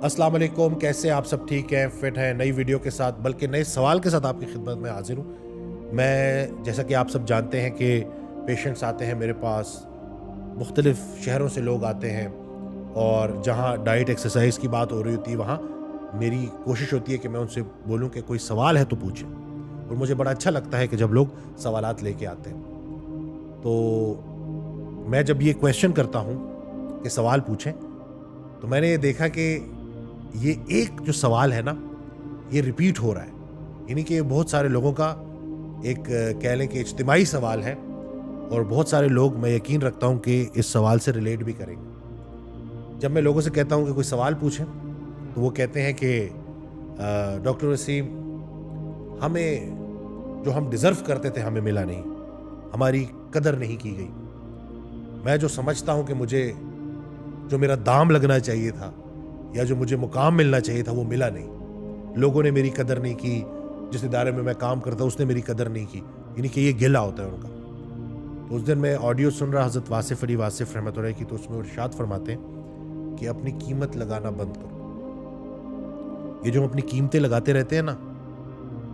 अस्सलाम वालेकुम, कैसे हैं आप सब? ठीक हैं, फिट हैं? नई वीडियो के साथ, बल्कि नए सवाल के साथ आपकी खिदमत में हाजिर हूँ। मैं, जैसा कि आप सब जानते हैं कि पेशेंट्स आते हैं मेरे पास, मुख्तलिफ़ शहरों से लोग आते हैं, और जहाँ डाइट एक्सरसाइज की बात हो रही होती है वहाँ मेरी कोशिश होती है कि मैं उनसे बोलूँ कि कोई सवाल है तो पूछें। और मुझे बड़ा अच्छा लगता है कि जब लोग सवालात लेके आते हैं। तो मैं जब ये क्वेश्चन करता हूँ कि सवाल पूछें, तो मैंने ये देखा कि ये एक जो सवाल है ना, ये रिपीट हो रहा है। यानी कि बहुत सारे लोगों का एक कह लें कि इज्तिमाई सवाल है, और बहुत सारे लोग, मैं यकीन रखता हूँ कि इस सवाल से रिलेट भी करेंगे। जब मैं लोगों से कहता हूँ कि कोई सवाल पूछें, तो वो कहते हैं कि डॉक्टर वसीम, हमें जो हम डिज़र्व करते थे हमें मिला नहीं, हमारी कदर नहीं की गई। मैं जो समझता हूँ कि मुझे जो मेरा दाम लगना चाहिए था या जो मुझे मुकाम मिलना चाहिए था वो मिला नहीं। लोगों ने मेरी कदर नहीं की, जिस इदारे में मैं काम करता उसने मेरी कदर नहीं की। यानी कि ये गिला होता है उनका। तो उस दिन मैं ऑडियो सुन रहा हज़रत वासिफ़ अली वासिफ़ रहमतुल्लाह की, तो उसमें वो इरशाद फरमाते हैं कि अपनी कीमत लगाना बंद करो। ये जो हम अपनी कीमतें लगाते रहते हैं ना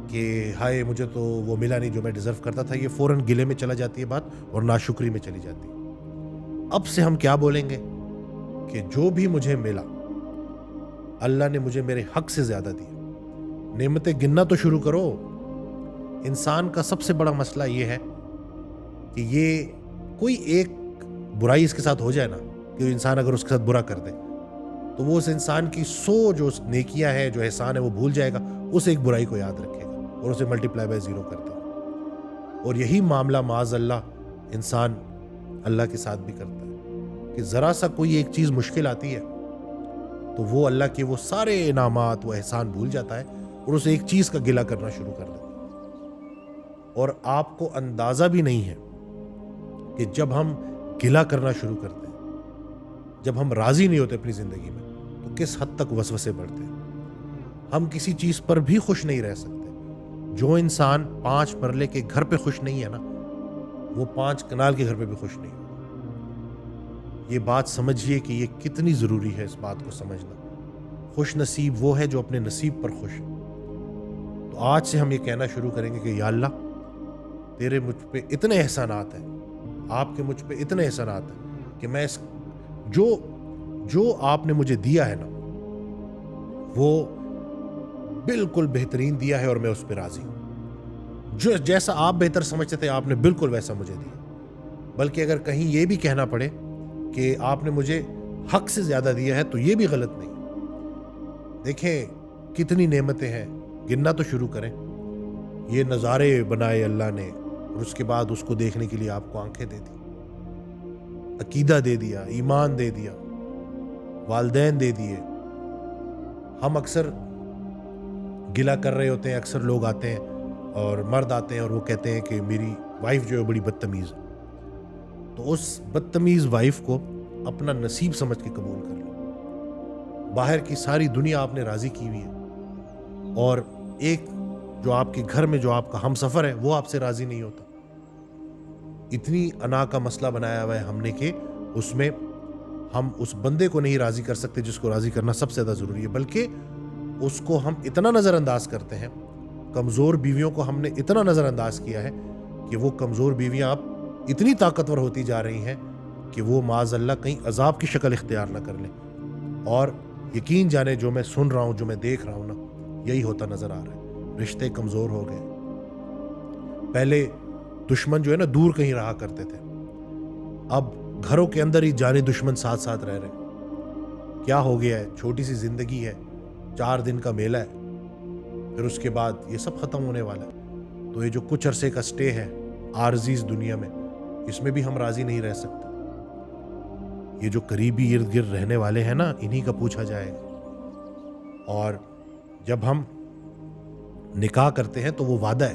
कि हाय मुझे तो वो मिला नहीं जो मैं डिज़र्व करता था, ये फ़ौरन गिले में चला जाती है बात और नाशुक्री में चली जाती है। अब से हम क्या बोलेंगे कि जो भी मुझे मिला अल्लाह ने मुझे मेरे हक से ज़्यादा दिया। नेमतें गिनना तो शुरू करो। इंसान का सबसे बड़ा मसला ये है कि ये कोई एक बुराई इसके साथ हो जाए ना, कि इंसान अगर उसके साथ बुरा कर दे तो वो उस इंसान की 100 जो नेकियां है, जो एहसान है, वो भूल जाएगा, उस एक बुराई को याद रखेगा और उसे मल्टीप्लाई बाय 0 कर देगा। और यही मामला माज़ अल्लाह इंसान अल्लाह के साथ भी करता है कि ज़रा सा कोई एक चीज़ मुश्किल आती है तो वो अल्लाह के वो सारे इनामात, वो एहसान भूल जाता है और उस एक चीज़ का गिला करना शुरू कर देता है। और आपको अंदाज़ा भी नहीं है कि जब हम गिला करना शुरू करते हैं, जब हम राज़ी नहीं होते अपनी ज़िंदगी में, तो किस हद तक वसवसे बढ़ते हैं। हम किसी चीज़ पर भी खुश नहीं रह सकते। जो इंसान 5 मरले के घर पे खुश नहीं है ना, वो 5 कनाल के घर पे भी खुश नहीं होगा। ये बात समझिए कि ये कितनी ज़रूरी है, इस बात को समझना। खुश नसीब वो है जो अपने नसीब पर खुश है। तो आज से हम ये कहना शुरू करेंगे कि या अल्लाह, तेरे मुझ पे इतने एहसानात हैं, आपके मुझ पे इतने एहसानात हैं कि मैं इस जो जो आपने मुझे दिया है ना, वो बिल्कुल बेहतरीन दिया है और मैं उस पर राज़ी हूँ। जो जैसा आप बेहतर समझते थे आपने बिल्कुल वैसा मुझे दिया। बल्कि अगर कहीं ये भी कहना पड़े कि आपने मुझे हक से ज़्यादा दिया है तो ये भी गलत नहीं। देखें कितनी नेमतें हैं, गिनना तो शुरू करें। ये नज़ारे बनाए अल्लाह ने और उसके बाद उसको देखने के लिए आपको आंखें दे दी, अकीदा दे दिया, ईमान दे दिया, वालदैन दे दिए। हम अक्सर गिला कर रहे होते हैं। अक्सर लोग आते हैं और मर्द आते हैं और वो कहते हैं कि मेरी वाइफ जो है बड़ी बदतमीज़ है। तो उस बदतमीज़ वाइफ को अपना नसीब समझ के कबूल कर लो। बाहर की सारी दुनिया आपने राज़ी की हुई है और एक जो आपके घर में जो आपका हमसफ़र है वो आपसे राज़ी नहीं होता। इतनी अना का मसला बनाया हुआ है हमने कि उसमें हम उस बंदे को नहीं राज़ी कर सकते जिसको राज़ी करना सबसे ज़्यादा ज़रूरी है, बल्कि उसको हम इतना नज़रअंदाज करते हैं। कमज़ोर बीवियों को हमने इतना नज़रअंदाज किया है कि वो कमज़ोर बीवियाँ आप इतनी ताकतवर होती जा रही हैं कि वो माज़अल्लाह कहीं अज़ाब की शक्ल इख्तियार ना कर लें। और यकीन जाने जो मैं सुन रहा हूँ, जो मैं देख रहा हूँ ना, यही होता नज़र आ रहा है। रिश्ते कमज़ोर हो गए। पहले दुश्मन जो है ना दूर कहीं रहा करते थे, अब घरों के अंदर ही जाने दुश्मन साथ साथ रह रहे। क्या हो गया है? छोटी सी ज़िंदगी है, 4 दिन का मेला है, फिर उसके बाद ये सब ख़त्म होने वाला है। तो ये जो कुछ अरसे का स्टे है आरज़ी इस दुनिया में, इसमें भी हम राज़ी नहीं रह सकते। ये जो करीबी इर्द गिर्द रहने वाले हैं ना, इन्हीं का पूछा जाएगा। और जब हम निकाह करते हैं तो वो वादा है,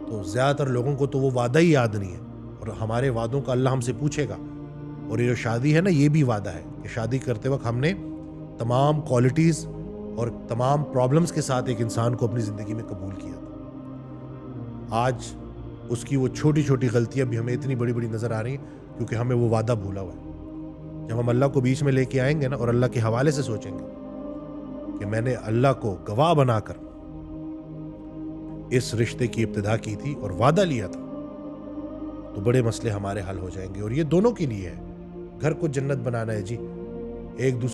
तो ज़्यादातर लोगों को तो वो वादा ही याद नहीं है और हमारे वादों का अल्लाह हमसे पूछेगा। और ये जो शादी है ना, ये भी वादा है कि शादी करते वक्त हमने तमाम क्वालिटीज़ और तमाम प्रॉब्लम्स के साथ एक इंसान को अपनी ज़िंदगी में कबूल किया था। आज उसकी वो छोटी छोटी गलतियां भी हमें इतनी बड़ी बड़ी नज़र आ रही हैं क्योंकि हमें वो वादा भूला हुआ है। जब हम अल्लाह को बीच में लेके आएंगे ना और अल्लाह के हवाले से सोचेंगे کہ میں نے اللہ کو گواہ بنا کر اس رشتے کی ابتدا کی تھی اور وعدہ لیا تھا تو بڑے مسئلے ہمارے حل ہو جائیں گے. اور یہ دونوں کے لیے ہے. گھر کو جنت بنانا ہے جی, ایک دوسرے